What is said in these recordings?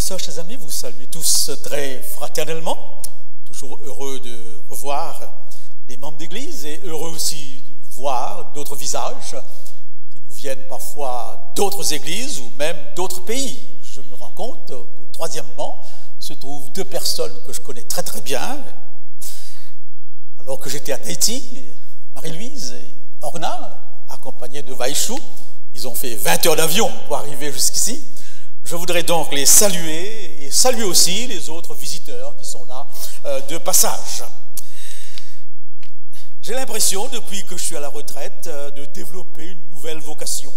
sœurs, chers amis, vous saluez tous très fraternellement. Toujours heureux de revoir les membres d'église et heureux aussi de voir d'autres visages qui nous viennent parfois d'autres églises ou même d'autres pays. Je me rends compte qu'au troisième banc se trouvent deux personnes que je connais très très bien. Alors que j'étais à Tahiti, Marie-Louise et Orna, accompagnés de Vaïchou, ils ont fait 20 heures d'avion pour arriver jusqu'ici. Je voudrais donc les saluer et saluer aussi les autres visiteurs qui sont là de passage. J'ai l'impression, depuis que je suis à la retraite, de développer une nouvelle vocation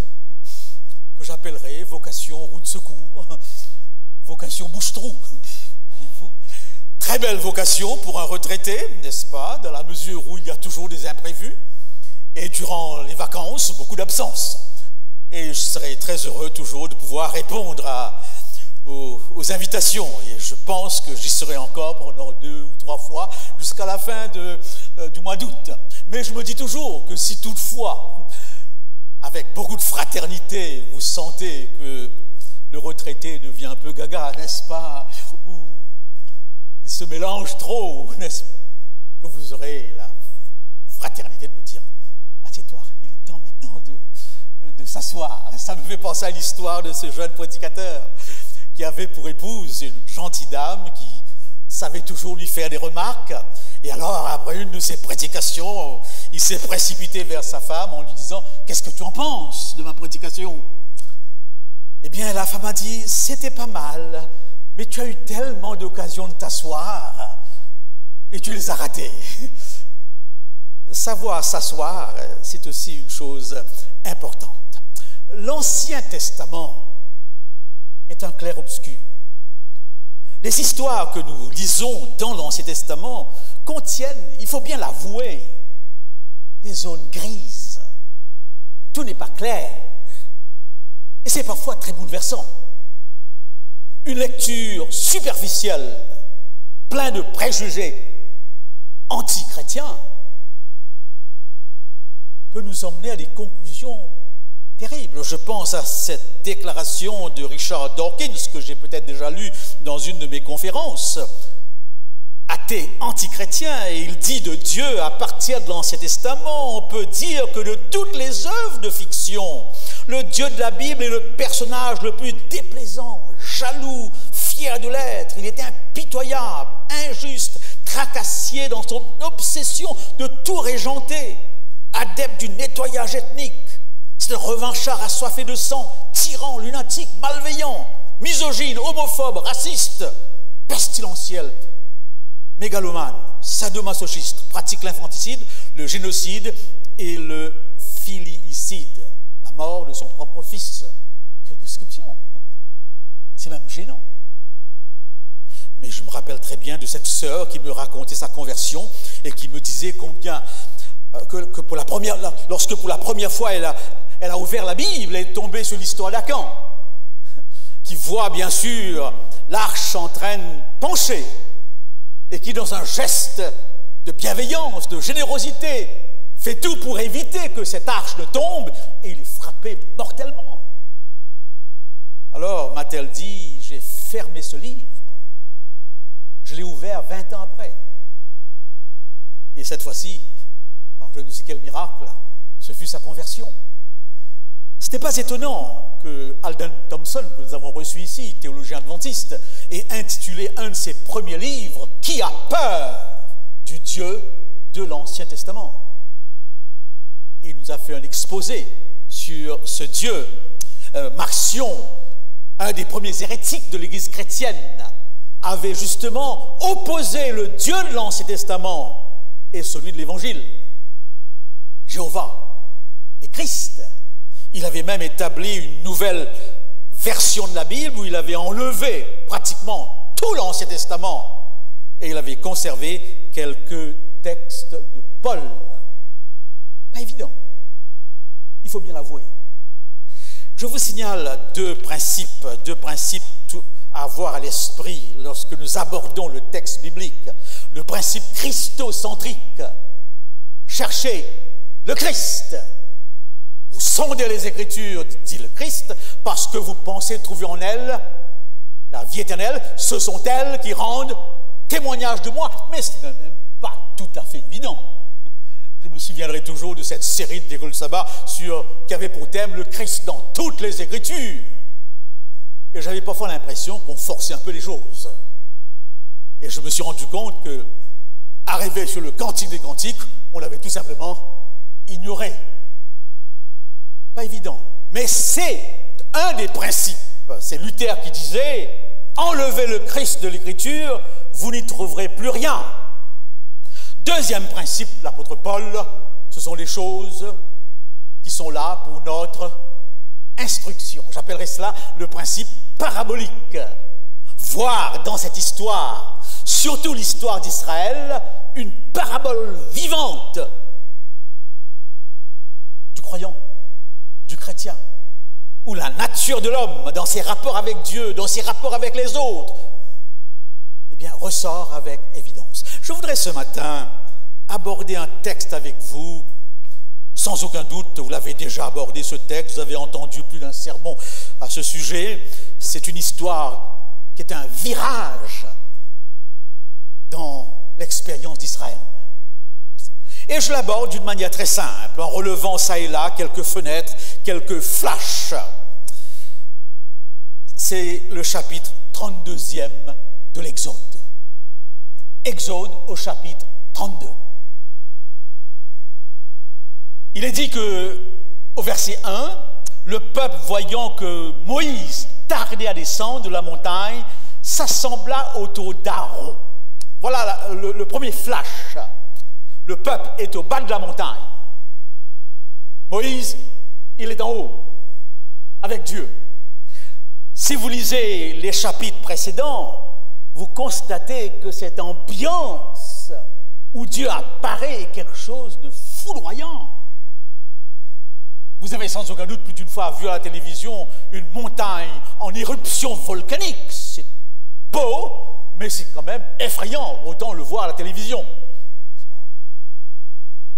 que j'appellerai vocation roue de secours, vocation bouche-trou. Très belle vocation pour un retraité, n'est-ce pas, dans la mesure où il y a toujours des imprévus et durant les vacances, beaucoup d'absences. Et je serai très heureux toujours de pouvoir répondre aux invitations. Et je pense que j'y serai encore pendant 2 ou 3 fois jusqu'à la fin du mois d'août. Mais je me dis toujours que si toutefois, avec beaucoup de fraternité, vous sentez que le retraité devient un peu gaga, n'est-ce pas, ou il se mélange trop, n'est-ce pas, que vous aurez la fraternité de me dire « Assieds-toi, il est temps maintenant de s'asseoir ». Ça me fait penser à l'histoire de ce jeune prédicateur qui avait pour épouse une gentille dame qui savait toujours lui faire des remarques. Et alors, après une de ses prédications, il s'est précipité vers sa femme en lui disant « Qu'est-ce que tu en penses de ma prédication ?» Eh bien, la femme a dit « C'était pas mal, mais tu as eu tellement d'occasions de t'asseoir et tu les as ratées. » Savoir s'asseoir, c'est aussi une chose importante. L'Ancien Testament est un clair-obscur. Les histoires que nous lisons dans l'Ancien Testament contiennent, il faut bien l'avouer, des zones grises. Tout n'est pas clair. Et c'est parfois très bouleversant. Une lecture superficielle, pleine de préjugés anti-chrétiens, peut nous emmener à des conclusions terribles. Je pense à cette déclaration de Richard Dawkins que j'ai peut-être déjà lue dans une de mes conférences. Athée anti-chrétien, et il dit de Dieu à partir de l'Ancien Testament, on peut dire que de toutes les œuvres de fiction, le Dieu de la Bible est le personnage le plus déplaisant, jaloux, fier de l'être. Il était impitoyable, injuste, tracassier dans son obsession de tout régenter, adepte du nettoyage ethnique. C'est un revanchard assoiffé de sang, tyran, lunatique, malveillant, misogyne, homophobe, raciste, pestilentiel, mégalomane, sadomasochiste, pratique l'infanticide, le génocide et le filiicide, la mort de son propre fils. Quelle description! C'est même gênant. Mais je me rappelle très bien de cette sœur qui me racontait sa conversion et qui me disait combien que pour la première, lorsque pour la première fois elle a ouvert la Bible, elle est tombée sur l'histoire d'Acan, qui voit bien sûr l'arche en train de pencher et qui, dans un geste de bienveillance, de générosité, fait tout pour éviter que cette arche ne tombe et il est frappé mortellement. Alors, m'a-t-elle dit, j'ai fermé ce livre, je l'ai ouvert 20 ans après. Et cette fois-ci, par je ne sais quel miracle, ce fut sa conversion. Ce n'est pas étonnant que Alden Thompson, que nous avons reçu ici, théologien adventiste, ait intitulé un de ses premiers livres « Qui a peur du Dieu de l'Ancien Testament ?» Et il nous a fait un exposé sur ce Dieu. Marcion, un des premiers hérétiques de l'Église chrétienne, avait justement opposé le Dieu de l'Ancien Testament et celui de l'Évangile. Jéhovah et Christ. Il avait même établi une nouvelle version de la Bible où il avait enlevé pratiquement tout l'Ancien Testament et il avait conservé quelques textes de Paul. Pas évident, il faut bien l'avouer. Je vous signale deux principes à avoir à l'esprit lorsque nous abordons le texte biblique. Le principe christocentrique. Cherchez le Christ. Vous sondez les Écritures, dit le Christ, parce que vous pensez trouver en elles la vie éternelle, ce sont elles qui rendent témoignage de moi. Mais ce n'est même pas tout à fait évident. Je me souviendrai toujours de cette série de Décolle Sabbat qui avait pour thème le Christ dans toutes les Écritures. Et j'avais parfois l'impression qu'on forçait un peu les choses. Et je me suis rendu compte que, arrivé sur le Cantique des Cantiques, on l'avait tout simplement ignoré. Pas évident. Mais c'est un des principes. C'est Luther qui disait « Enlevez le Christ de l'Écriture, vous n'y trouverez plus rien. » Deuxième principe, l'apôtre Paul, ce sont les choses qui sont là pour notre instruction. J'appellerais cela le principe parabolique. Voir dans cette histoire, surtout l'histoire d'Israël, une parabole vivante du croyant, du chrétien, où la nature de l'homme, dans ses rapports avec Dieu, dans ses rapports avec les autres, eh bien, ressort avec évidence. Je voudrais ce matin aborder un texte avec vous. Sans aucun doute, vous l'avez déjà abordé ce texte, vous avez entendu plus d'un sermon à ce sujet. C'est une histoire qui est un virage dans l'expérience d'Israël. Et je l'aborde d'une manière très simple, en relevant ça et là quelques fenêtres, quelques flashs. C'est le chapitre 32e de l'Exode. Exode au chapitre 32. Il est dit que, au verset 1, le peuple, voyant que Moïse tardait à descendre de la montagne, s'assembla autour d'Aaron. Voilà le premier flash. Le peuple est au bas de la montagne. Moïse, il est en haut, avec Dieu. Si vous lisez les chapitres précédents, vous constatez que cette ambiance où Dieu apparaît est quelque chose de foudroyant. Vous avez sans aucun doute plus d'une fois vu à la télévision une montagne en éruption volcanique. C'est beau, mais c'est quand même effrayant, autant le voir à la télévision.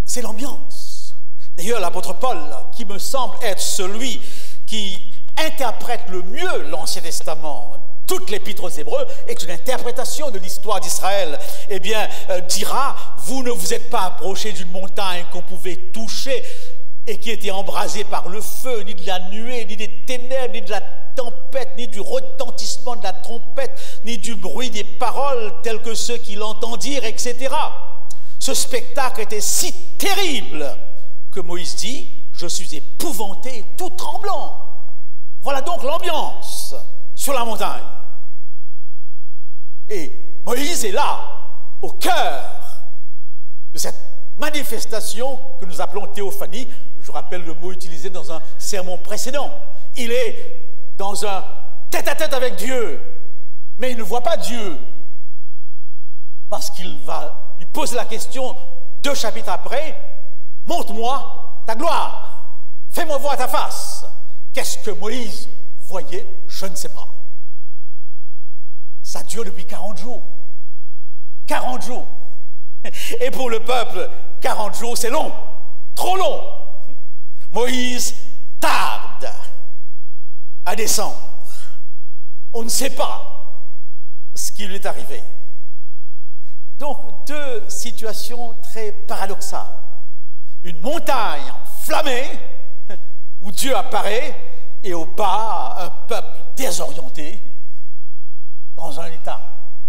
C'est l'ambiance. D'ailleurs, l'apôtre Paul, qui me semble être celui qui interprète le mieux l'Ancien Testament, toute l'Épître aux Hébreux est une interprétation de l'histoire d'Israël, eh bien, dira, vous ne vous êtes pas approchés d'une montagne qu'on pouvait toucher et qui était embrasée par le feu, ni de la nuée, ni des ténèbres, ni de la tempête, ni du retentissement de la trompette, ni du bruit des paroles tels que ceux qui l'entendirent, etc. Ce spectacle était si terrible que Moïse dit, je suis épouvanté, tout tremblant. Voilà donc l'ambiance sur la montagne. Et Moïse est là, au cœur de cette manifestation que nous appelons théophanie. Je rappelle le mot utilisé dans un sermon précédent. Il est dans un tête-à-tête avec Dieu, mais il ne voit pas Dieu, parce qu'il va lui poser la question 2 chapitres après, montre-moi ta gloire, fais-moi voir ta face. Qu'est-ce que Moïse voyait? Je ne sais pas. Ça dure depuis 40 jours. 40 jours. Et pour le peuple, 40 jours, c'est long, trop long. Moïse tarde à descendre. On ne sait pas ce qui lui est arrivé. Donc, 2 situations très paradoxales. Une montagne enflammée, où Dieu apparaît, et au bas, un peuple désorienté, dans un état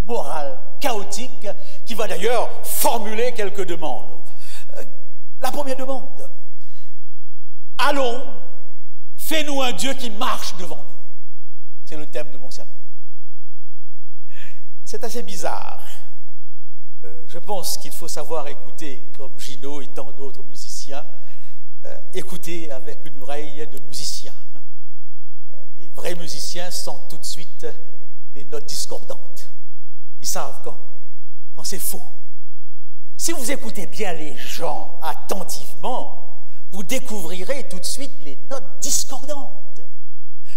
moral chaotique, qui va d'ailleurs formuler quelques demandes. La première demande, allons, fais-nous un Dieu qui marche devant nous. C'est le thème de mon sermon. C'est assez bizarre. Je pense qu'il faut savoir écouter, comme Gino et tant d'autres musiciens, écouter avec une oreille de musicien. Les vrais musiciens sentent tout de suite les notes discordantes. Ils savent quand c'est faux. Si vous écoutez bien les gens attentivement, vous découvrirez tout de suite les notes discordantes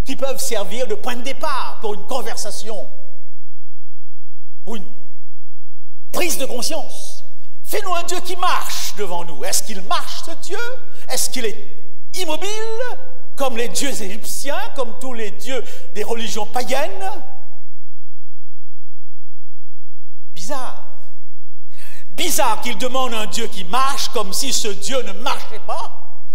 qui peuvent servir de point de départ pour une conversation, pour une prise de conscience. Fais-nous un Dieu qui marche devant nous. Est-ce qu'il marche, ce Dieu? Est-ce qu'il est immobile, comme les dieux égyptiens, comme tous les dieux des religions païennes? Bizarre. Bizarre qu'il demande un Dieu qui marche comme si ce Dieu ne marchait pas.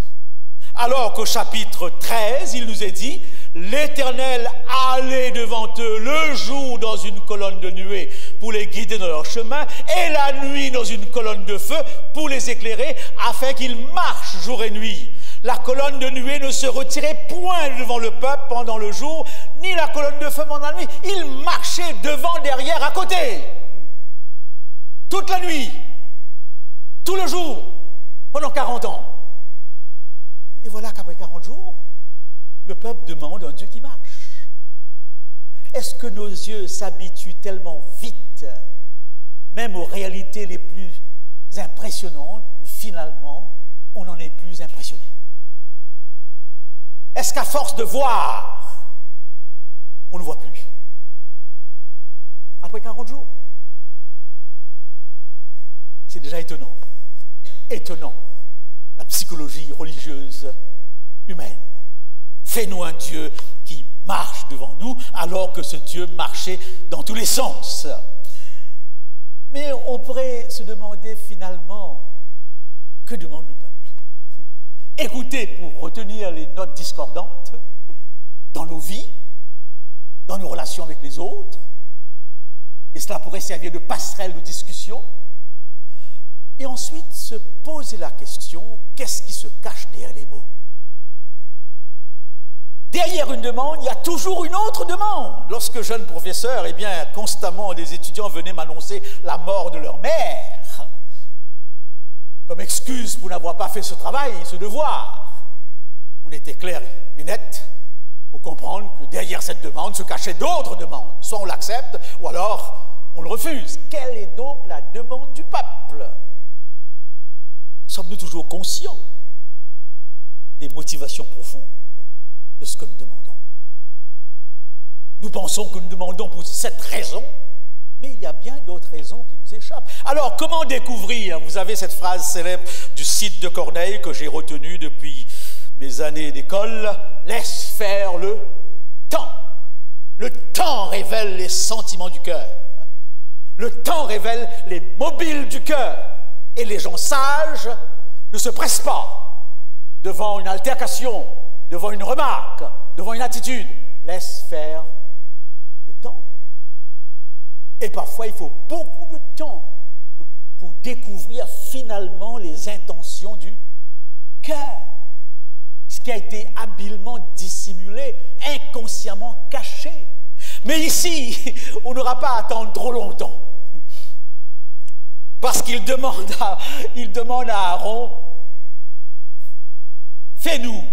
Alors qu'au chapitre 13, il nous est dit, l'Éternel allait devant eux le jour dans une colonne de nuée pour les guider dans leur chemin et la nuit dans une colonne de feu pour les éclairer afin qu'ils marchent jour et nuit. La colonne de nuée ne se retirait point devant le peuple pendant le jour, ni la colonne de feu pendant la nuit. Il marchait devant, derrière, à côté. Toute la nuit, tout le jour, pendant 40 ans. Et voilà qu'après 40 jours, le peuple demande un Dieu qui marche. Est-ce que nos yeux s'habituent tellement vite, même aux réalités les plus impressionnantes, que finalement, on n'en est plus impressionné? Est-ce qu'à force de voir, on ne voit plus? Après 40 jours. C'est déjà étonnant. Étonnant. La psychologie religieuse humaine. Fais-nous un Dieu qui marche devant nous, alors que ce Dieu marchait dans tous les sens. Mais on pourrait se demander finalement, que demande le peuple? Écoutez pour retenir les notes discordantes dans nos vies, dans nos relations avec les autres, et cela pourrait servir de passerelle de discussion. Et ensuite se poser la question, qu'est-ce qui se cache derrière les mots? Derrière une demande, il y a toujours une autre demande. Lorsque jeune professeur, constamment des étudiants venaient m'annoncer la mort de leur mère, comme excuse pour n'avoir pas fait ce travail, ce devoir. On était clair et net pour comprendre que derrière cette demande se cachaient d'autres demandes. Soit on l'accepte, ou alors on le refuse. Quelle est donc la demande du peuple? Sommes-nous toujours conscients des motivations profondes de ce que nous demandons? Nous pensons que nous demandons pour cette raison, mais il y a bien d'autres raisons qui nous échappent. Alors, comment découvrir? Vous avez cette phrase célèbre du Cid de Corneille que j'ai retenue depuis mes années d'école. Laisse faire le temps. Le temps révèle les sentiments du cœur. Le temps révèle les mobiles du cœur. Et les gens sages ne se pressent pas devant une altercation, devant une remarque, devant une attitude. Laisse faire le temps. Et parfois, il faut beaucoup de temps pour découvrir finalement les intentions du cœur. Ce qui a été habilement dissimulé, inconsciemment caché. Mais ici, on n'aura pas à attendre trop longtemps. Parce qu'il demande à Aaron, fais-nous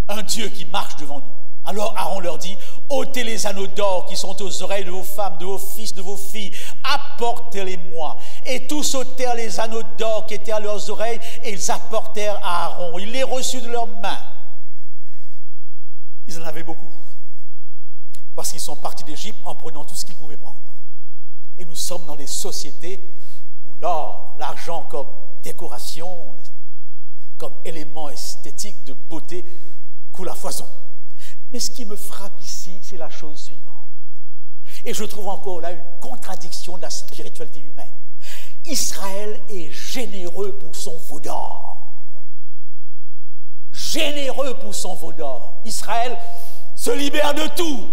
un Dieu qui marche devant nous. Alors Aaron leur dit, ôtez les anneaux d'or qui sont aux oreilles de vos femmes, de vos fils, de vos filles, apportez-les-moi. Et tous ôtèrent les anneaux d'or qui étaient à leurs oreilles et ils apportèrent à Aaron. Il les reçut de leurs mains. Ils en avaient beaucoup. Parce qu'ils sont partis d'Égypte en prenant tout ce qu'ils pouvaient prendre. Et nous sommes dans des sociétés où l'or, l'argent comme décoration, comme élément esthétique de beauté, coule à foison. Mais ce qui me frappe ici, c'est la chose suivante. Et je trouve encore là une contradiction de la spiritualité humaine. Israël est généreux pour son veau d'or. Généreux pour son veau d'or. Israël se libère de tout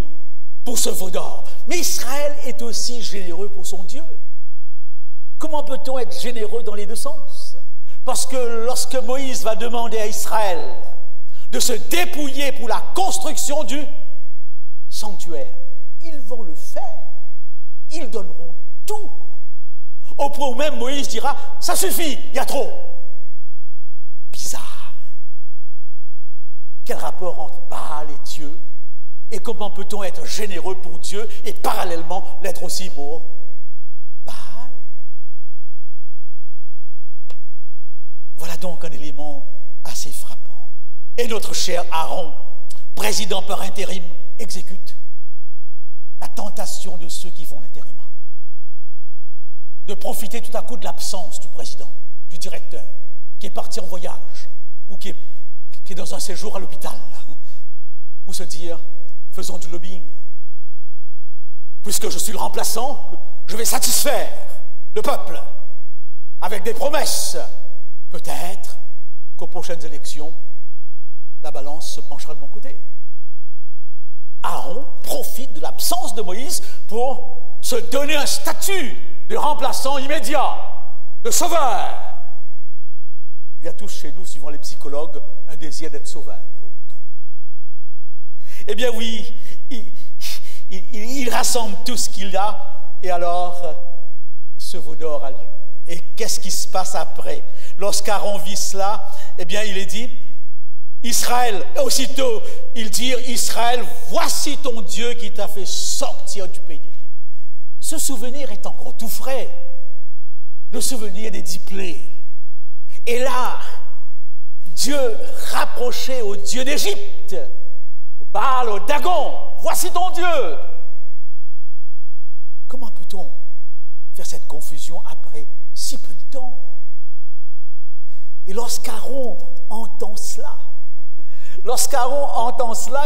pour ce veau d'or. Mais Israël est aussi généreux pour son Dieu. Comment peut-on être généreux dans les deux sens? Parce que lorsque Moïse va demander à Israël de se dépouiller pour la construction du sanctuaire, ils vont le faire. Ils donneront tout. Au point où même Moïse dira, ça suffit, il y a trop. Bizarre. Quel rapport entre Baal et Dieu? Et comment peut-on être généreux pour Dieu et parallèlement l'être aussi pour Baal? Voilà donc un élément assez frappant. Et notre cher Aaron, président par intérim, exécute la tentation de ceux qui font l'intérim. De profiter tout à coup de l'absence du président, du directeur, qui est parti en voyage, ou qui est dans un séjour à l'hôpital, ou se dire, faisons du lobbying. Puisque je suis le remplaçant, je vais satisfaire le peuple, avec des promesses. Peut-être qu'aux prochaines élections, la balance se penchera de mon côté. Aaron profite de l'absence de Moïse pour se donner un statut de remplaçant immédiat, de sauveur. Il y a tous chez nous, suivant les psychologues, un désir d'être sauveur, l'autre. Eh bien oui, il rassemble tout ce qu'il a, et alors ce veau d'or a lieu. Et qu'est-ce qui se passe après? Lorsqu'Aaron vit cela, eh bien il est dit, Israël, aussitôt, il dit, Israël, voici ton Dieu qui t'a fait sortir du pays d'Égypte. Ce souvenir est encore tout frais. Le souvenir des 10 plaies. Et là, Dieu rapproché au Dieu d'Égypte, au Baal, au Dagon, voici ton Dieu. Comment peut-on faire cette confusion après si peu de temps? Et lorsqu'Aaron entend cela,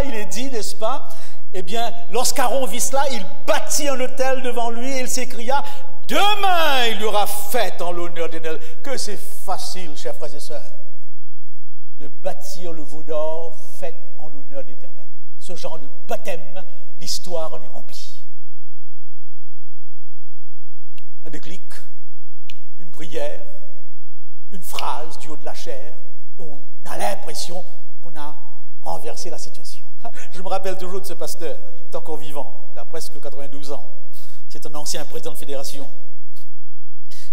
il est dit, n'est-ce pas? Eh bien, lorsqu'Aaron vit cela, il bâtit un autel devant lui et il s'écria, demain il y aura fête en l'honneur d'Éternel. Que c'est facile, chers frères et sœurs, de bâtir le veau d'or, fête en l'honneur d'Éternel. Ce genre de baptême, l'histoire en est remplie. Un déclic, une prière, une phrase du haut de la chair, et on a l'impression qu'on a renversé la situation. Je me rappelle toujours de ce pasteur, il est encore vivant, il a presque 92 ans. C'est un ancien président de fédération.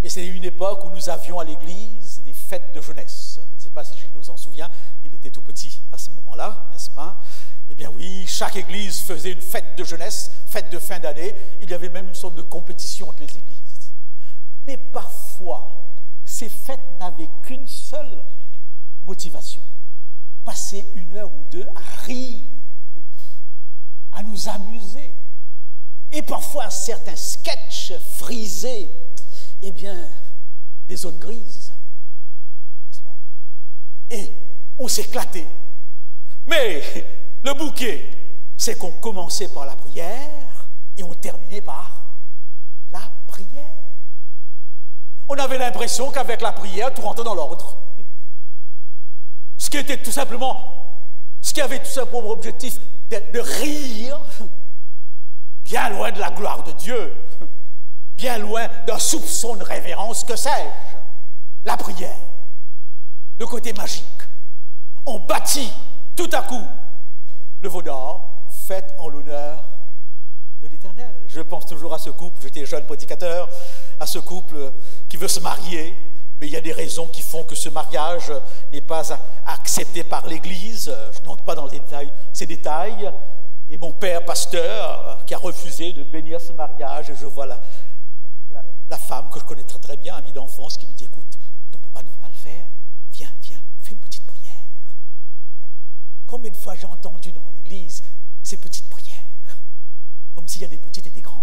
Et c'est une époque où nous avions à l'église des fêtes de jeunesse. Je ne sais pas si je nous en souviens, il était tout petit à ce moment-là, n'est-ce pas? Eh bien oui, chaque église faisait une fête de jeunesse, fête de fin d'année. Il y avait même une sorte de compétition entre les églises. Mais parfois, ces fêtes n'avaient qu'une seule motivation. Passer 1 heure ou 2 à rire, à nous amuser. Et parfois, certains sketchs frisés, eh bien, des zones grises, n'est-ce pas? Et on s'éclatait. Mais le bouquet, c'est qu'on commençait par la prière et on terminait par la prière. On avait l'impression qu'avec la prière, tout rentrait dans l'ordre. Ce qui avait tout simplement pour objectif de rire, bien loin de la gloire de Dieu, bien loin d'un soupçon de révérence, que sais-je, la prière, le côté magique. On bâtit tout à coup le veau d'or, fête en l'honneur de l'Éternel. Je pense toujours à ce couple, j'étais jeune prédicateur, à ce couple qui veut se marier, mais il y a des raisons qui font que ce mariage n'est pas accepté par l'Église. Je n'entre pas dans ces détails. Et mon père, pasteur, qui a refusé de bénir ce mariage, et je vois la femme que je connais très très bien, amie d'enfance, qui me dit, écoute, on ne peut pas ne pas le faire. Viens, fais une petite prière. Combien de fois j'ai entendu dans l'Église ces petites prières, comme s'il y a des petites et des grandes.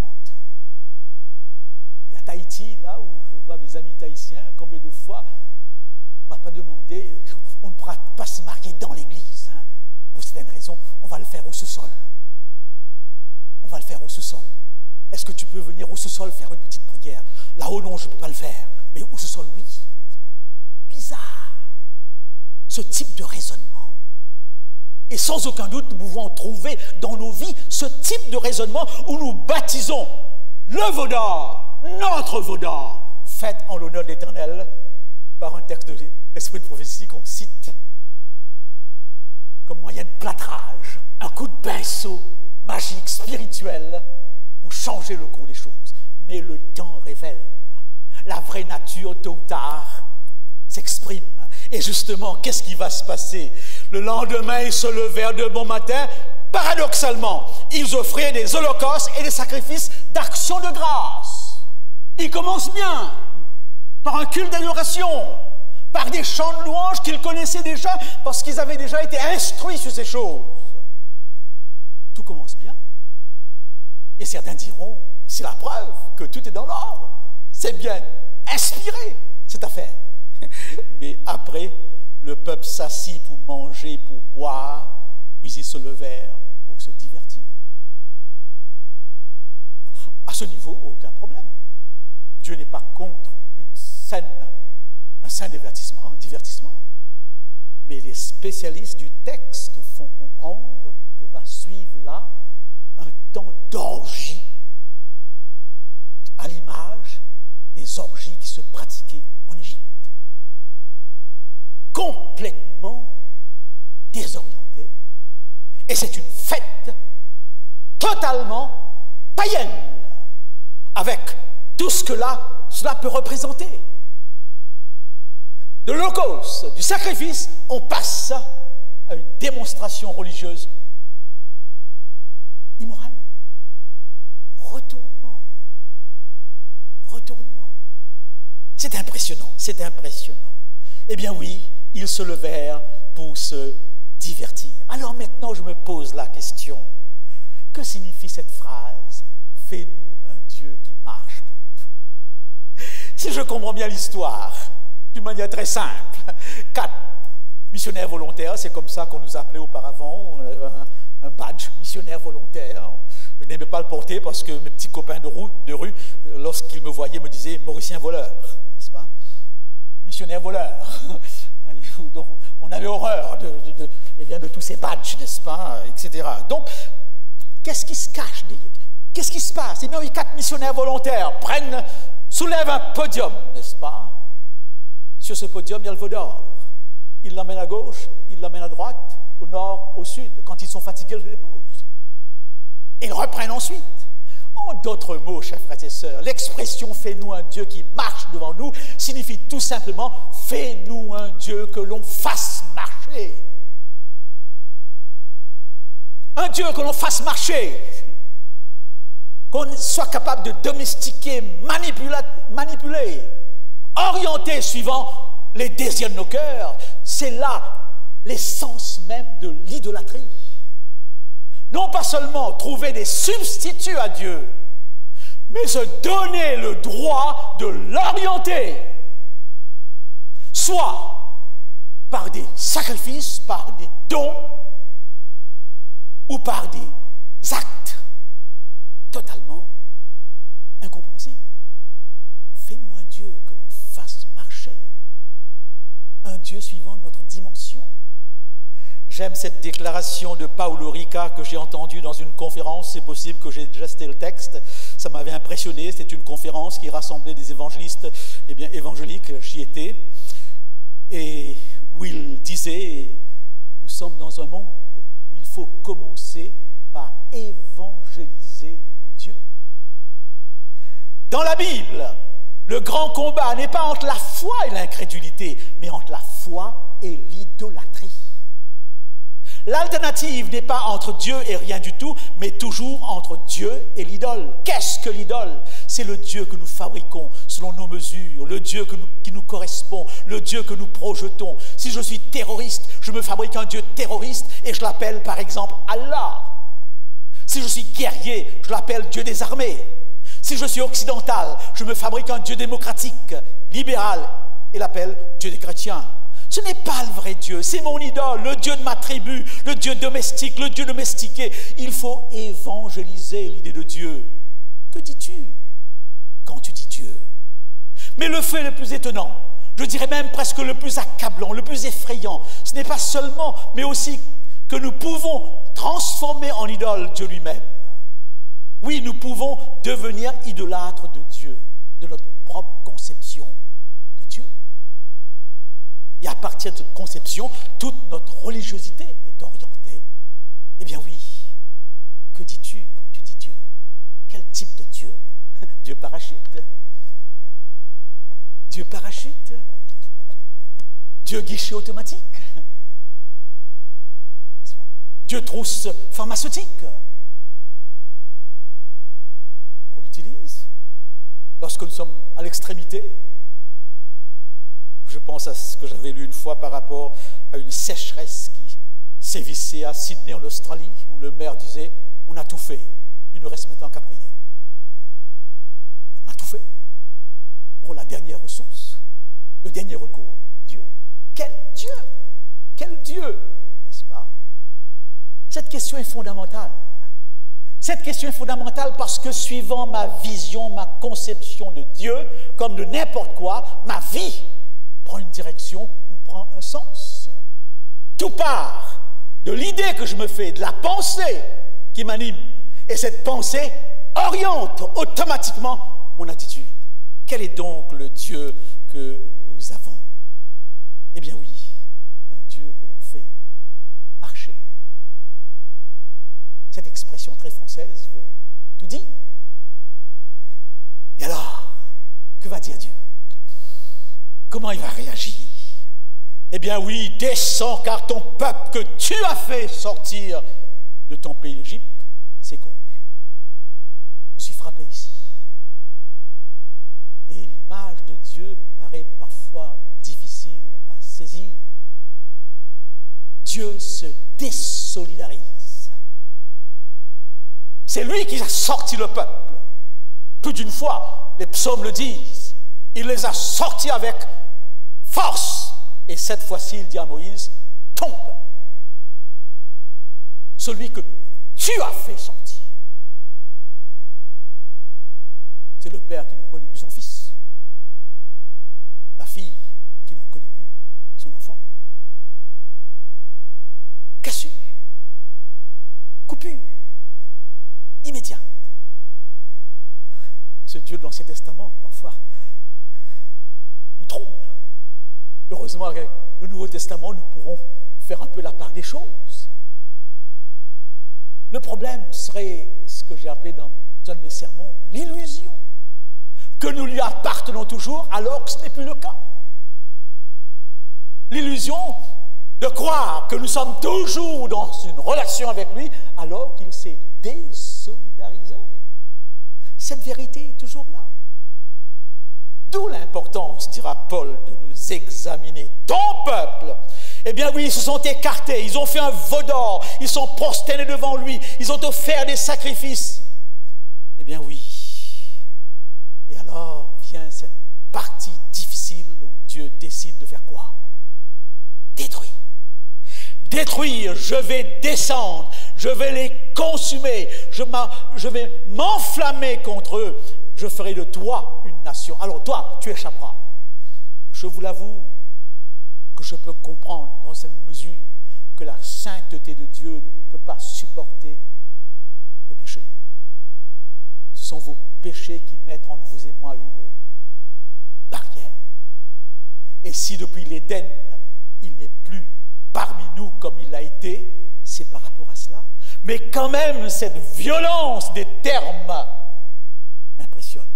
Et à Tahiti, là où je vois mes amis tahitiens, combien de fois on ne m'a pas demandé, on ne pourra pas se marier dans l'église, hein, pour certaines raisons, on va le faire au sous-sol. On va le faire au sous-sol. Est-ce que tu peux venir au sous-sol faire une petite prière? Là-haut, non, je ne peux pas le faire, mais au sous-sol, oui. Bizarre. Ce type de raisonnement. Et sans aucun doute, nous pouvons trouver dans nos vies ce type de raisonnement où nous baptisons le veau d'or, notre veau d'or, fait en l'honneur de l'Éternel, par un texte de l'Esprit de prophétie qu'on cite comme moyen de plâtrage, un coup de pinceau magique, spirituel, pour changer le cours des choses. Mais le temps révèle. La vraie nature, tôt ou tard, s'exprime. Et justement, qu'est-ce qui va se passer? Le lendemain, ils se levèrent de bon matin. Paradoxalement, ils offraient des holocaustes et des sacrifices d'action de grâce. Ils commencent bien, par un culte d'adoration, par des chants de louanges qu'ils connaissaient déjà, parce qu'ils avaient déjà été instruits sur ces choses. Tout commence bien. Et certains diront, c'est la preuve que tout est dans l'ordre. C'est bien inspiré, cette affaire. Mais après, le peuple s'assit pour manger, pour boire, puis ils se levèrent pour se divertir. À ce niveau, aucun problème. Dieu n'est pas contre un sain divertissement, mais les spécialistes du texte font comprendre que va suivre là un temps d'orgie, à l'image des orgies qui se pratiquaient en Égypte. Complètement désorientée, et c'est une fête totalement païenne, avec tout ce que cela peut représenter. De l'Holocauste, du sacrifice, on passe à une démonstration religieuse immorale. Retournement. C'est impressionnant, c'est impressionnant. Eh bien oui, ils se levèrent pour se divertir. Alors maintenant, je me pose la question. Que signifie cette phrase? Fais-nous un Dieu qui marche devant nous. Si je comprends bien l'histoire, d'une manière très simple, 4 missionnaires volontaires, c'est comme ça qu'on nous appelait auparavant, un badge missionnaire volontaire. Je n'aimais pas le porter parce que mes petits copains de rue, lorsqu'ils me voyaient, me disaient « Mauricien voleur », n'est-ce pas? Missionnaire voleur. Donc, on avait horreur de tous ces badges, n'est-ce pas, etc. Donc, qu'est-ce qui se cache? Qu'est-ce qui se passe? Eh bien, les 4 missionnaires volontaires soulèvent un podium, n'est-ce pas? Sur ce podium, il y a le veau d'or. Ils l'emmènent à gauche, ils l'emmènent à droite, au nord, au sud. Quand ils sont fatigués, ils le déposent. Et ils reprennent ensuite. En d'autres mots, chers frères et sœurs, l'expression « fais-nous un Dieu qui marche devant nous » signifie tout simplement « fais-nous un Dieu que l'on fasse marcher ». Un Dieu que l'on fasse marcher, qu'on soit capable de domestiquer, manipuler, orienter suivant les désirs de nos cœurs. C'est là l'essence même de l'idolâtrie. Non pas seulement trouver des substituts à Dieu, mais se donner le droit de l'orienter, soit par des sacrifices, par des dons, ou par des actes totalement incompréhensibles. Fais-nous un Dieu que l'on fasse marcher, un Dieu suivant notre dimension. J'aime cette déclaration de Paulo Rica que j'ai entendue dans une conférence. C'est possible que j'ai déjà cité le texte. Ça m'avait impressionné. C'était une conférence qui rassemblait des évangélistes évangéliques. J'y étais. Et où il disait, nous sommes dans un monde où il faut commencer par évangéliser le mot Dieu. Dans la Bible, le grand combat n'est pas entre la foi et l'incrédulité, mais entre la foi et l'idolâtrie. L'alternative n'est pas entre Dieu et rien du tout, mais toujours entre Dieu et l'idole. Qu'est-ce que l'idole? C'est le Dieu que nous fabriquons selon nos mesures, le Dieu qui nous correspond, le Dieu que nous projetons. Si je suis terroriste, je me fabrique un Dieu terroriste et je l'appelle par exemple Allah. Si je suis guerrier, je l'appelle Dieu des armées. Si je suis occidental, je me fabrique un Dieu démocratique, libéral et l'appelle Dieu des chrétiens. Ce n'est pas le vrai Dieu, c'est mon idole, le Dieu de ma tribu, le Dieu domestique, le Dieu domestiqué. Il faut évangéliser l'idée de Dieu. Que dis-tu quand tu dis Dieu? Mais le fait le plus étonnant, je dirais même presque le plus accablant, le plus effrayant, ce n'est pas seulement, mais aussi que nous pouvons transformer en idole Dieu lui-même. Oui, nous pouvons devenir idolâtres de Dieu, de notre propre conception de Dieu. Et à partir de cette conception, toute notre religiosité est orientée. Eh bien oui, que dis-tu quand tu dis Dieu? Quel type de Dieu? Dieu parachute? Dieu parachute? Dieu guichet automatique? Dieu trousse pharmaceutique? Qu'on utilise lorsque nous sommes à l'extrémité? Je pense à ce que j'avais lu une fois par rapport à une sécheresse qui sévissait à Sydney en Australie, où le maire disait « On a tout fait, il ne reste maintenant qu'à prier. » On a tout fait pour la dernière ressource, le dernier recours, Dieu. Quel Dieu? Quel Dieu? N'est-ce pas? Cette question est fondamentale. Cette question est fondamentale parce que suivant ma vision, ma conception de Dieu, comme de n'importe quoi, ma vie prend une direction ou prend un sens. Tout part de l'idée que je me fais, de la pensée qui m'anime. Et cette pensée oriente automatiquement mon attitude. Quel est donc le Dieu que nous avons? Eh bien oui, un Dieu que l'on fait marcher. Cette expression très française veut tout dire. Et alors, que va dire Dieu? Comment il va réagir? Eh bien oui, descends, car ton peuple que tu as fait sortir de ton pays d'Égypte s'est corrompu. Je suis frappé ici. Et l'image de Dieu me paraît parfois difficile à saisir. Dieu se désolidarise. C'est lui qui a sorti le peuple. Plus d'une fois, les psaumes le disent. Il les a sortis avec force. Et cette fois-ci, il dit à Moïse, ton peuple, celui que tu as fait sortir. C'est le père qui ne reconnaît plus son fils. La fille qui ne reconnaît plus son enfant. Cassure, coupure, immédiate. Ce Dieu de l'Ancien Testament, parfois, nous trouble. Heureusement, avec le Nouveau Testament, nous pourrons faire un peu la part des choses. Le problème serait ce que j'ai appelé dans un de mes sermons, l'illusion, que nous lui appartenons toujours alors que ce n'est plus le cas. L'illusion de croire que nous sommes toujours dans une relation avec lui alors qu'il s'est désolidarisé. Cette vérité est toujours là. D'où l'importance, dira Paul, de nous examiner. Ton peuple, eh bien oui, ils se sont écartés, ils ont fait un veau d'or, ils sont prosternés devant lui, ils ont offert des sacrifices. Eh bien oui. Et alors vient cette partie difficile où Dieu décide de faire quoi? Détruire. Détruire, je vais descendre, je vais les consumer, je vais m'enflammer contre eux. Je ferai de toi une nation. Alors toi, tu échapperas. Je vous l'avoue que je peux comprendre dans cette mesure que la sainteté de Dieu ne peut pas supporter le péché. Ce sont vos péchés qui mettent entre vous et moi une barrière. Et si depuis l'Éden, il n'est plus parmi nous comme il l'a été, c'est par rapport à cela. Mais quand même, cette violence des termes m'impressionne.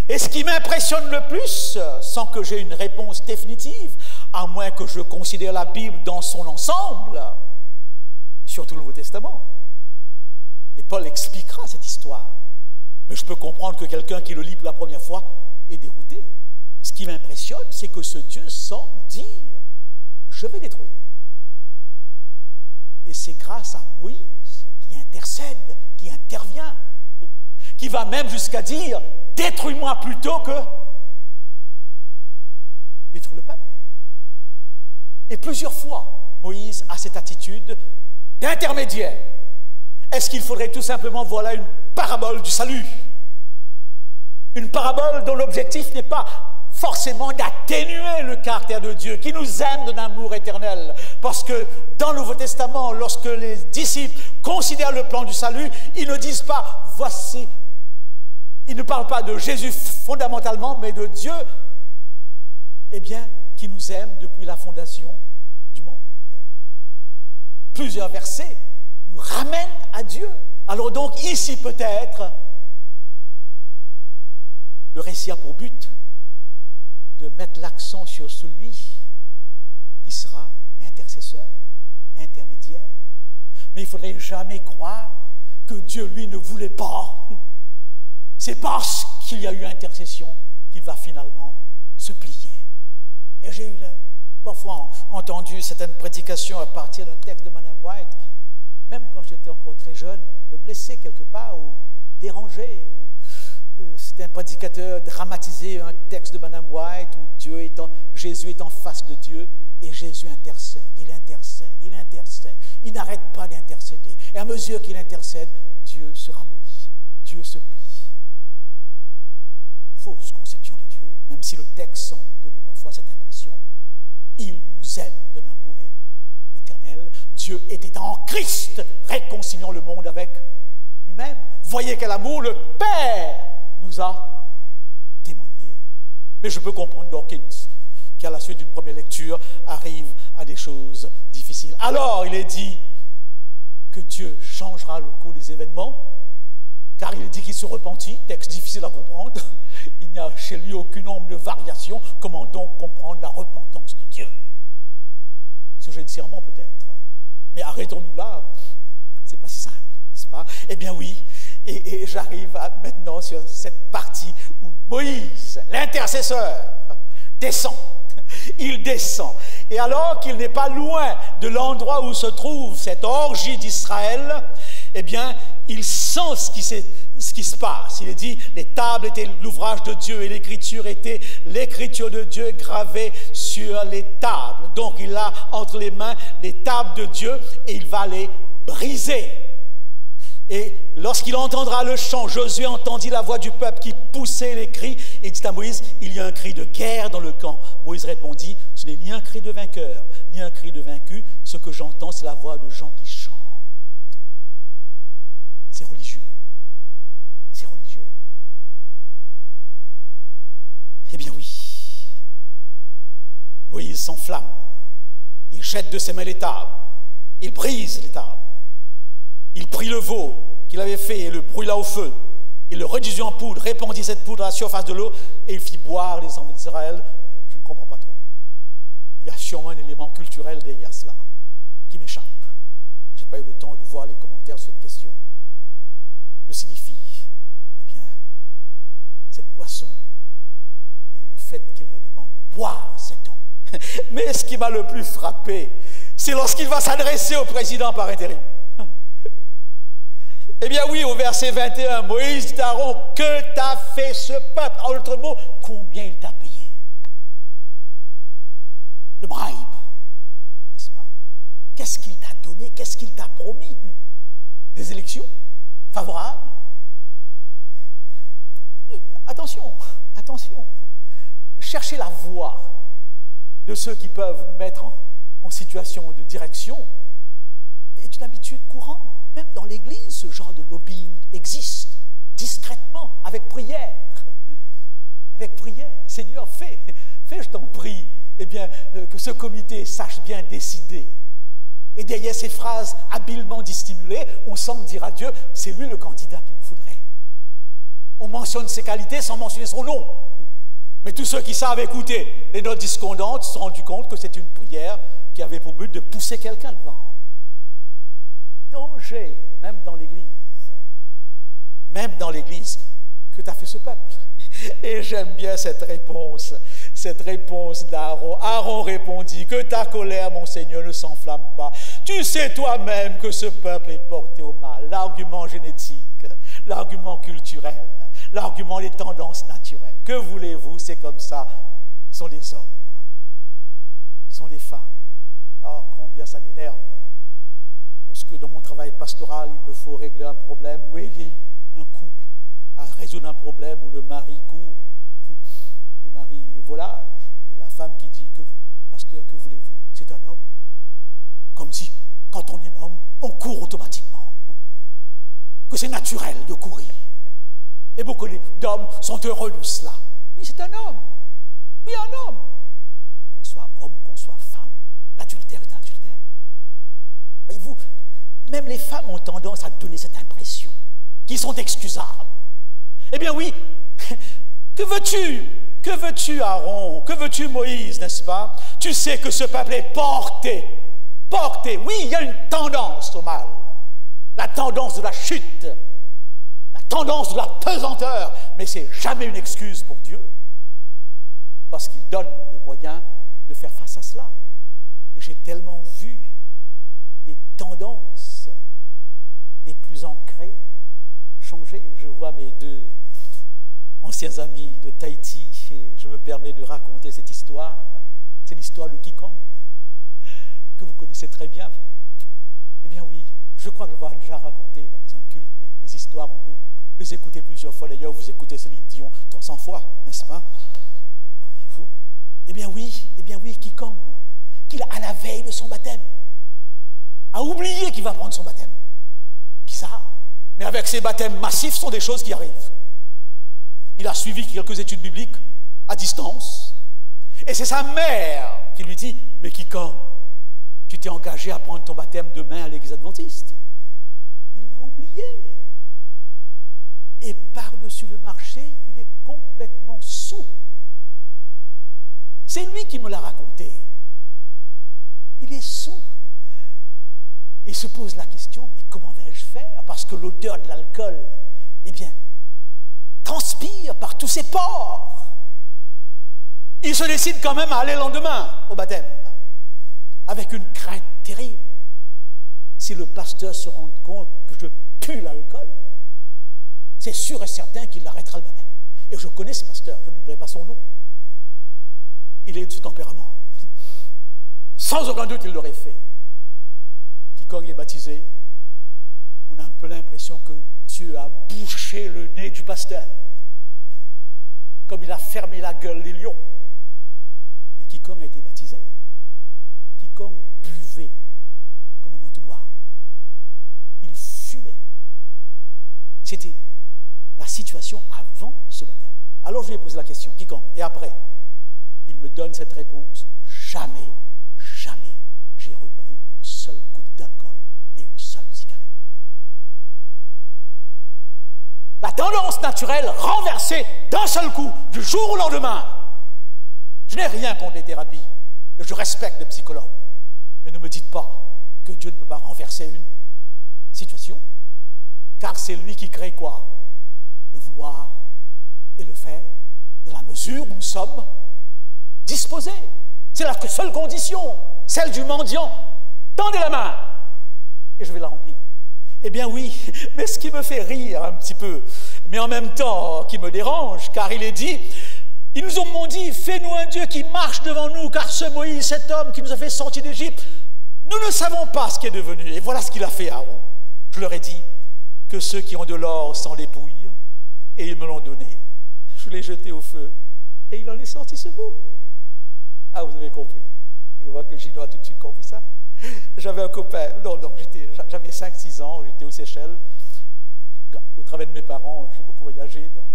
Et ce qui m'impressionne le plus, sans que j'aie une réponse définitive, à moins que je considère la Bible dans son ensemble, surtout le Nouveau Testament. Et Paul expliquera cette histoire. Mais je peux comprendre que quelqu'un qui le lit pour la première fois est dérouté. Ce qui m'impressionne, c'est que ce Dieu semble dire « je vais détruire ». Et c'est grâce à Moïse qui intercède, qui intervient, qui va même jusqu'à dire « détruis-moi plutôt que détruire le peuple ». Et plusieurs fois, Moïse a cette attitude d'intermédiaire. Est-ce qu'il faudrait tout simplement, voilà une parabole du salut? Une parabole dont l'objectif n'est pas forcément d'atténuer le caractère de Dieu, qui nous aime d'un amour éternel. Parce que dans le Nouveau Testament, lorsque les disciples considèrent le plan du salut, ils ne disent pas « voici ». Ils ne parlent pas de Jésus fondamentalement, mais de Dieu, eh bien, qui nous aime depuis la fondation du monde. Plusieurs versets nous ramènent à Dieu. Alors donc, ici peut-être, le récit a pour but de mettre l'accent sur celui qui sera l'intercesseur, l'intermédiaire. Mais il ne faudrait jamais croire que Dieu, lui, ne voulait pas. C'est parce qu'il y a eu intercession qu'il va finalement se plier. Et j'ai eu parfois entendu certaines prédications à partir d'un texte de Madame White qui, même quand j'étais encore très jeune, me blessait quelque part ou me dérangeait. C'était un prédicateur dramatisé, un texte de Madame White où Jésus est en face de Dieu et Jésus intercède, il intercède, il intercède. il n'arrête pas d'intercéder. Et à mesure qu'il intercède, Dieu se ramollit, Dieu se plie. Fausse conception de Dieu, même si le texte semble donner parfois cette impression. Il nous aime d'un amour éternel. Dieu était en Christ, réconciliant le monde avec lui-même. Voyez quel amour le Père nous a témoigné. Mais je peux comprendre Dawkins, qui à la suite d'une première lecture arrive à des choses difficiles. Alors il est dit que Dieu changera le cours des événements, car il est dit qu'il se repentit, texte difficile à comprendre. Il n'y a chez lui aucune ombre de variation. Comment donc comprendre la repentance de Dieu? Sujet de serment peut-être, mais arrêtons-nous là, c'est pas si simple, n'est-ce pas? Eh bien oui, et j'arrive maintenant sur cette partie où Moïse, l'intercesseur, descend. Il descend. Et alors qu'il n'est pas loin de l'endroit où se trouve cette orgie d'Israël, eh bien, il sent ce qui se passe. Il est dit, les tables étaient l'ouvrage de Dieu et l'écriture était l'écriture de Dieu gravée sur les tables. Donc, il a entre les mains les tables de Dieu et il va les briser. Et lorsqu'il entendra le chant, Josué entendit la voix du peuple qui poussait les cris et dit à Moïse, il y a un cri de guerre dans le camp. Moïse répondit, ce n'est ni un cri de vainqueur, ni un cri de vaincu. Ce que j'entends, c'est la voix de gens qui chantent. C'est religieux. C'est religieux. Eh bien oui. Moïse s'enflamme. Il jette de ses mains les tables. Il brise les tables. Il prit le veau qu'il avait fait et le brûla au feu. Il le réduisit en poudre, répandit cette poudre à la surface de l'eau et il fit boire les enfants d'Israël. Je ne comprends pas trop. Il y a sûrement un élément culturel derrière cela qui m'échappe. Je n'ai pas eu le temps de voir les commentaires sur cette question. Que signifie, eh bien, cette boisson et le fait qu'il leur demande de boire cette eau. Mais ce qui m'a le plus frappé, c'est lorsqu'il va s'adresser au président par intérim. Eh bien oui, au verset 21, Moïse dit à Aaron, que t'a fait ce peuple? En d'autres mots, combien il t'a payé? Le bribe, n'est-ce pas? Qu'est-ce qu'il t'a donné? Qu'est-ce qu'il t'a promis? Des élections favorables? Attention, attention. Chercher la voie de ceux qui peuvent nous mettre en situation de direction est une habitude courante. Même dans l'Église, ce genre de lobbying existe, discrètement, avec prière. Avec prière. Seigneur, fais, je t'en prie, eh bien, que ce comité sache bien décider. Et derrière ces phrases habilement dissimulées, on semble dire à Dieu, c'est lui le candidat qu'il nous faudrait. On mentionne ses qualités sans mentionner son nom. Mais tous ceux qui savent écouter les notes discordantes se sont rendus compte que c'est une prière qui avait pour but de pousser quelqu'un devant. Danger, même dans l'Église, que t'as fait ce peuple. Et j'aime bien cette réponse d'Aaron. Aaron répondit, que ta colère, mon Seigneur, ne s'enflamme pas. Tu sais toi-même que ce peuple est porté au mal. L'argument génétique, l'argument culturel, l'argument des tendances naturelles. Que voulez-vous, c'est comme ça, sont des hommes, sont des femmes. Oh, combien ça m'énerve. Lorsque dans mon travail pastoral, il me faut régler un problème ou aider un couple à résoudre un problème où le mari court, le mari est volage, et la femme qui dit que, pasteur, que voulez-vous? C'est un homme. Comme si, quand on est un homme, on court automatiquement. Que c'est naturel de courir. Et beaucoup d'hommes sont heureux de cela. Oui, c'est un homme. Oui, un homme. Et qu'on soit homme, qu'on soit femme, l'adultère est un adultère. Voyez-vous, même les femmes ont tendance à donner cette impression qu'ils sont excusables. Eh bien oui, que veux-tu? Que veux-tu, Aaron? Que veux-tu, Moïse, n'est-ce pas? Tu sais que ce peuple est porté. Porté, oui, il y a une tendance au mal. La tendance de la chute. La tendance de la pesanteur. Mais ce n'est jamais une excuse pour Dieu. Parce qu'il donne les moyens de faire face à cela. Et j'ai tellement vu des tendances les plus ancrées changer. Je vois mes deux anciens amis de Tahiti et je me permets de raconter cette histoire. C'est l'histoire de Kikong, que vous connaissez très bien. Eh bien oui, je crois que je l'ai déjà raconté dans un culte, mais les histoires, on peut les écouter plusieurs fois. D'ailleurs, vous écoutez Céline Dion 300 fois, n'est-ce pas? Eh bien oui, quiconque, qu'il à la veille de son baptême, a oublié qu'il va prendre son baptême. Bizarre. Mais avec ces baptêmes massifs, ce sont des choses qui arrivent. Il a suivi quelques études bibliques à distance. Et c'est sa mère qui lui dit, mais quiconque, tu t'es engagé à prendre ton baptême demain à l'église adventiste. Il l'a oublié. Et par-dessus le marché, il est complètement saoul. C'est lui qui me l'a raconté. Il est saoul. Il se pose la question, mais comment vais-je faire? Parce que l'odeur de l'alcool, eh bien, transpire par tous ses pores. Il se décide quand même à aller le lendemain au baptême, avec une crainte terrible. Si le pasteur se rend compte que je pue l'alcool, c'est sûr et certain qu'il arrêtera le baptême. Et je connais ce pasteur, je ne donnerai pas son nom. Il est de ce tempérament. Sans aucun doute, il l'aurait fait. Quiconque est baptisé, on a un peu l'impression que Dieu a bouché le nez du pasteur, comme il a fermé la gueule des lions. Et quiconque a été baptisé, quiconque buvait comme un entonnoir, il fumait. C'était la situation avant ce baptême. Alors je lui ai posé la question, quiconque, et après, il me donne cette réponse, jamais j'ai repris une seule goutte d'alcool et une seule cigarette. La tendance naturelle renversée d'un seul coup, du jour au lendemain. Je n'ai rien contre les thérapies, et je respecte les psychologues. Mais ne me dites pas que Dieu ne peut pas renverser une situation, car c'est lui qui crée quoi? Le vouloir et le faire, dans la mesure où nous sommes disposés. C'est la seule condition, celle du mendiant. Tendez la main et je vais la remplir. Eh bien oui, mais ce qui me fait rire un petit peu, mais en même temps qui me dérange, car il est dit, ils nous ont dit, fais-nous un Dieu qui marche devant nous, car ce Moïse, cet homme qui nous a fait sortir d'Égypte, nous ne savons pas ce qui est devenu. Et voilà ce qu'il a fait, Aaron. Je leur ai dit que ceux qui ont de l'or s'en dépouillent, et ils me l'ont donné. Je l'ai jeté au feu, et il en est sorti ce bout. Ah, vous avez compris. Je vois que Gino a tout de suite compris ça. J'avais un copain, j'avais 5-6 ans, j'étais aux Seychelles. Au travers de mes parents, j'ai beaucoup voyagé dans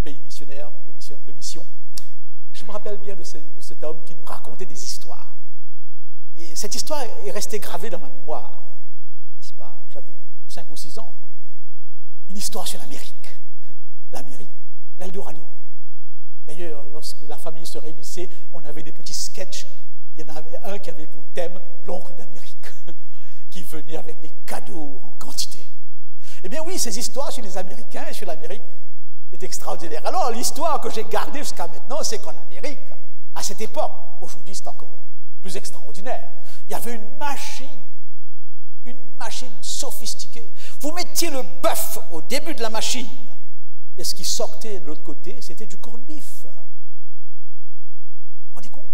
les pays missionnaires, de mission. Et je me rappelle bien de cet homme qui nous racontait des histoires. Et cette histoire est restée gravée dans ma mémoire. N'est-ce pas? J'avais 5 ou 6 ans. Une histoire sur l'Amérique. L'Amérique, l'Eldorado. D'ailleurs, lorsque la famille se réunissait, on avait des petits sketchs. Il y en avait un qui avait pour thème l'oncle d'Amérique, qui venait avec des cadeaux en quantité. Eh bien oui, ces histoires sur les Américains et sur l'Amérique est extraordinaire. Alors, l'histoire que j'ai gardée jusqu'à maintenant, c'est qu'en Amérique, à cette époque, aujourd'hui c'est encore plus extraordinaire, il y avait une machine sophistiquée. Vous mettiez le bœuf au début de la machine, et ce qui sortait de l'autre côté, c'était du corned beef. Vous vous rendez compte?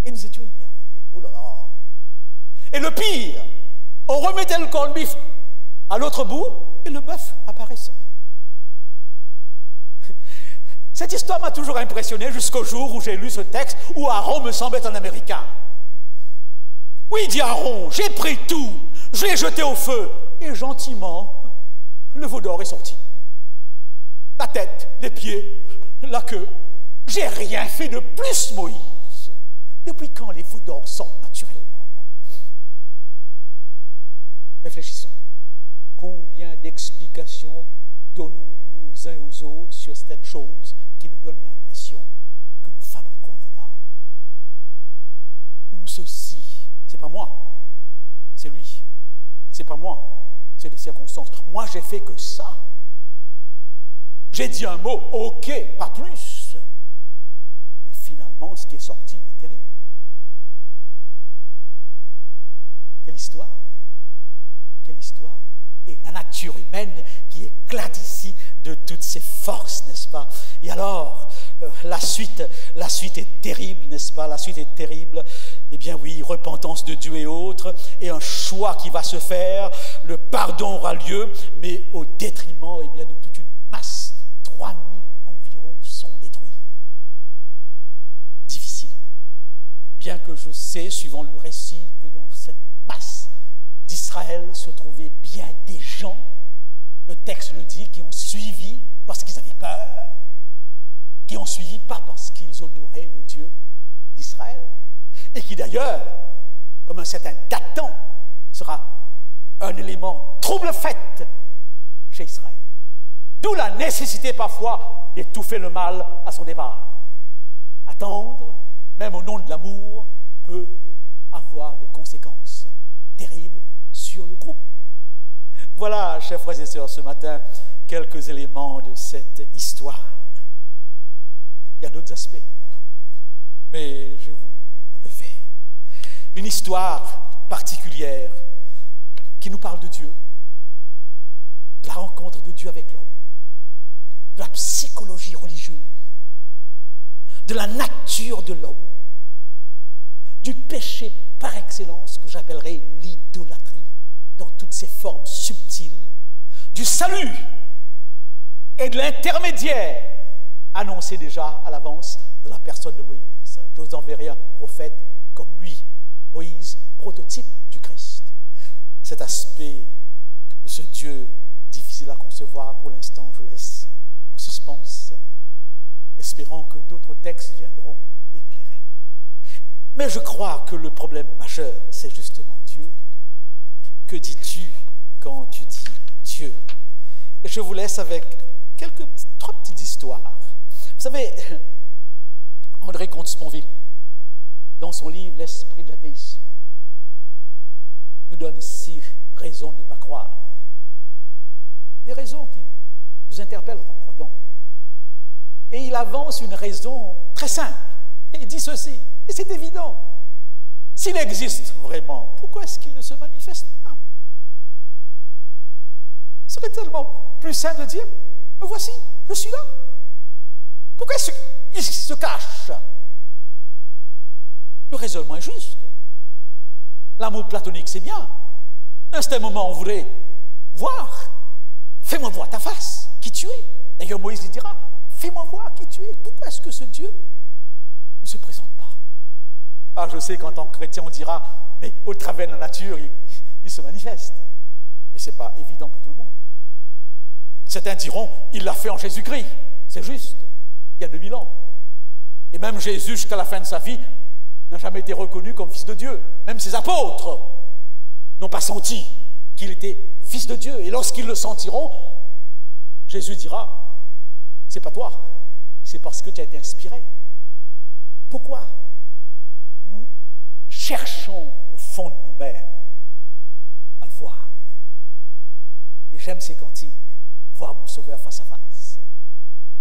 Et nous étions émerveillés. Oh là là! Et le pire, on remettait le corned beef à l'autre bout, et le bœuf apparaissait. Cette histoire m'a toujours impressionné jusqu'au jour où j'ai lu ce texte où Aaron me semble être un Américain. Oui, dit Aaron, j'ai pris tout, je l'ai jeté au feu, et gentiment, le veau d'or est sorti. La tête, les pieds, la queue. J'ai rien fait de plus, Moïse. Depuis quand les veaux d'or sortent naturellement? Réfléchissons. Combien d'explications donnons-nous aux uns et aux autres sur certaines choses qui nous donnent l'impression que nous fabriquons un veau d'or? Ou ceci, c'est pas moi, c'est lui. C'est pas moi, c'est des circonstances. Moi, j'ai fait que ça. J'ai dit un mot, ok, pas plus. Et finalement, ce qui est sorti est terrible. Quelle histoire! Quelle histoire! Et la nature humaine qui éclate ici de toutes ses forces, n'est-ce pas? Et alors, la suite est terrible, n'est-ce pas? La suite est terrible. Eh bien oui, repentance de Dieu et autres, et un choix qui va se faire, le pardon aura lieu, mais au détriment eh bien, de toute une masse. 3000 environ sont détruits. Difficile. Bien que je sais, suivant le récit, que dans cette masse d'Israël se trouvaient bien des gens, le texte le dit, qui ont suivi parce qu'ils avaient peur, qui ont suivi pas parce qu'ils honoraient le Dieu d'Israël, et qui d'ailleurs, comme un certain Dathan, sera un élément trouble-fête chez Israël. D'où la nécessité parfois d'étouffer le mal à son départ. Attendre, même au nom de l'amour, peut avoir des conséquences terribles sur le groupe. Voilà, chers frères et sœurs, ce matin, quelques éléments de cette histoire. Il y a d'autres aspects, mais j'ai voulu les relever. Une histoire particulière qui nous parle de Dieu, de la rencontre de Dieu avec l'homme, de la psychologie religieuse, de la nature de l'homme, du péché par excellence que j'appellerais l'idolâtrie dans toutes ses formes subtiles, du salut et de l'intermédiaire annoncé déjà à l'avance de la personne de Moïse. Je vous enverrai un prophète comme lui, Moïse, prototype du Christ. Cet aspect de ce Dieu difficile à concevoir, pour l'instant, je laisse en suspens, espérant que d'autres textes viendront éclairer. Mais je crois que le problème majeur, c'est justement Dieu. Que dis-tu quand tu dis Dieu? Et je vous laisse avec trois petites histoires. Vous savez, André Comte-Sponville, dans son livre L'esprit de l'athéisme, nous donne 6 raisons de ne pas croire. Des raisons qui nous interpellent en tant que croyants. Et il avance une raison très simple. Et il dit ceci, et c'est évident. S'il existe vraiment, pourquoi est-ce qu'il ne se manifeste pas? Ce serait tellement plus simple de dire, me voici, je suis là. Pourquoi est-ce qu'il se cache? Le raisonnement est juste. L'amour platonique, c'est bien. À un certain moment, on voudrait voir. Fais-moi voir ta face, qui tu es. D'ailleurs, Moïse lui dira, fais-moi voir qui tu es. Pourquoi est-ce que ce Dieu ne se présente pas? Ah, je sais qu'en tant que chrétien, on dira, mais au travers de la nature, il se manifeste. Mais ce n'est pas évident pour tout le monde. Certains diront, il l'a fait en Jésus-Christ. C'est juste, il y a 2000 ans. Et même Jésus, jusqu'à la fin de sa vie, n'a jamais été reconnu comme fils de Dieu. Même ses apôtres n'ont pas senti qu'il était fils de Dieu. Et lorsqu'ils le sentiront, Jésus dira, c'est pas toi, c'est parce que tu as été inspiré. Pourquoi? Nous cherchons au fond de nous-mêmes à le voir. Et j'aime ces cantiques, voir mon Sauveur face à face.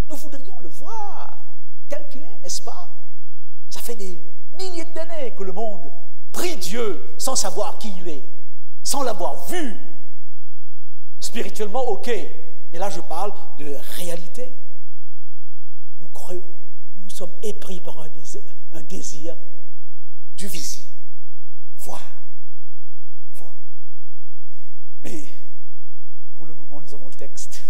Nous voudrions le voir tel qu'il est, n'est-ce pas? Ça fait des milliers d'années que le monde prie Dieu sans savoir qui il est, sans l'avoir vu. Spirituellement, ok, mais là je parle de réalité. Nous sommes épris par un désir du visible. Voir. Mais pour le moment, nous avons le texte.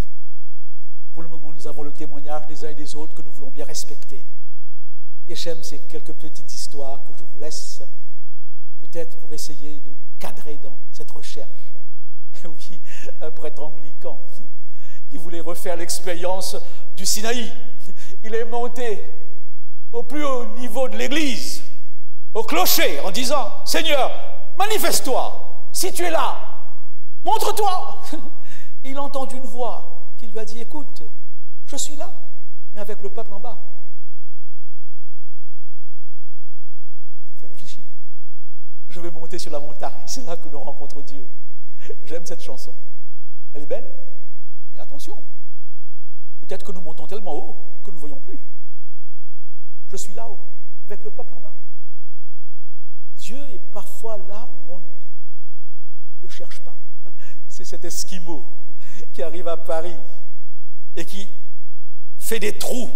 Pour le moment, nous avons le témoignage des uns et des autres que nous voulons bien respecter. Et j'aime ces quelques petites histoires que je vous laisse, peut-être pour essayer de cadrer dans cette recherche. Et oui, un prêtre anglican qui voulait refaire l'expérience du Sinaï. Il est monté au plus haut niveau de l'église, au clocher, en disant, Seigneur, manifeste-toi, si tu es là, montre-toi. Il a entendu une voix qui lui a dit, écoute, je suis là, mais avec le peuple en bas. Ça fait réfléchir. Je vais monter sur la montagne, c'est là que l'on rencontre Dieu. J'aime cette chanson. Elle est belle, mais attention, peut-être que nous montons tellement haut que nous ne voyons plus. Je suis là-haut, avec le peuple en bas. Dieu est parfois là où on ne le cherche pas. C'est cet Esquimau qui arrive à Paris et qui fait des trous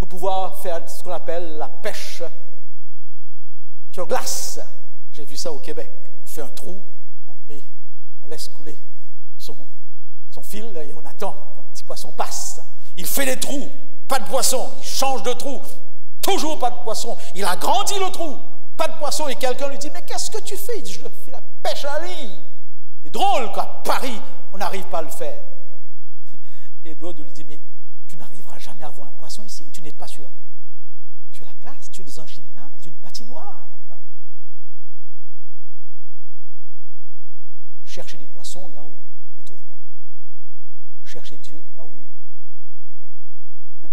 pour pouvoir faire ce qu'on appelle la pêche sur glace. J'ai vu ça au Québec. On fait un trou, on laisse couler son fil et on attend qu'un petit poisson passe. Il fait des trous, pas de poisson. Il change de trou, toujours pas de poisson. Il agrandit le trou, pas de poisson. Et quelqu'un lui dit, mais qu'est-ce que tu fais? Il dit, je fais la pêche à la ligne. C'est drôle qu'à Paris, on n'arrive pas à le faire. Et l'autre lui dit, mais tu n'arriveras jamais à voir un poisson ici. Tu n'es pas sur la glace, tu es dans un gymnase, une patinoire. Cherchez des poissons là où on ne les trouve pas. Cherchez Dieu là où il n'est pas.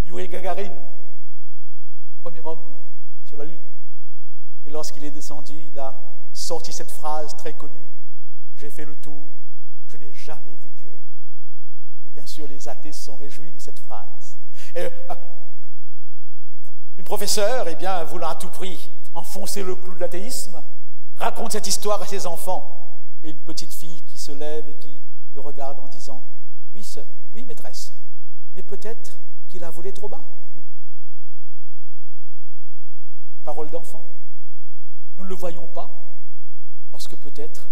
Yuri Gagarin, premier homme sur la Lune. Et lorsqu'il est descendu, il a sorti cette phrase très connue. J'ai fait le tour, je n'ai jamais vu Dieu. Et bien sûr, les athées se sont réjouis de cette phrase. Et, une professeure, eh bien, voulant à tout prix enfoncer le clou de l'athéisme, raconte cette histoire à ses enfants. Et une petite fille qui se lève et qui le regarde en disant, oui maîtresse, mais peut-être qu'il a volé trop bas. Parole d'enfant. Nous ne le voyons pas parce que peut-être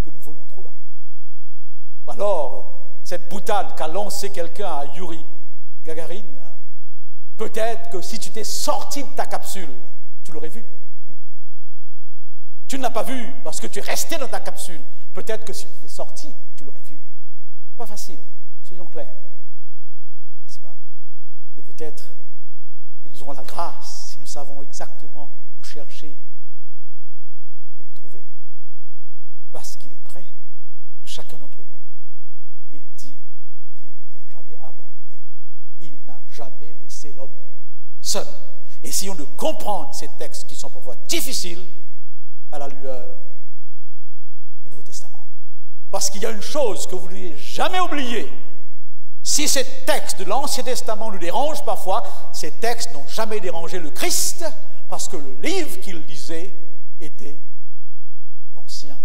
que nous volons trop bas. Alors, cette boutade qu'a lancé quelqu'un à Yuri Gagarin, peut-être que si tu t'es sorti de ta capsule, tu l'aurais vu. Tu ne l'as pas vu parce que tu es resté dans ta capsule. Peut-être que si tu es sorti, tu l'aurais vu. Pas facile, soyons clairs. N'est-ce pas? Mais peut-être que nous aurons la grâce si nous savons exactement où chercher et le trouver. Parce qu'il est près de chacun d'entre nous. Il dit qu'il ne nous a jamais abandonnés. Il n'a jamais laissé l'homme seul. Essayons de comprendre ces textes qui sont parfois difficiles à la lueur du Nouveau Testament. Parce qu'il y a une chose que vous ne devez jamais oublier. Si ces textes de l'Ancien Testament nous dérangent parfois, ces textes n'ont jamais dérangé le Christ, parce que le livre qu'il lisait était l'Ancien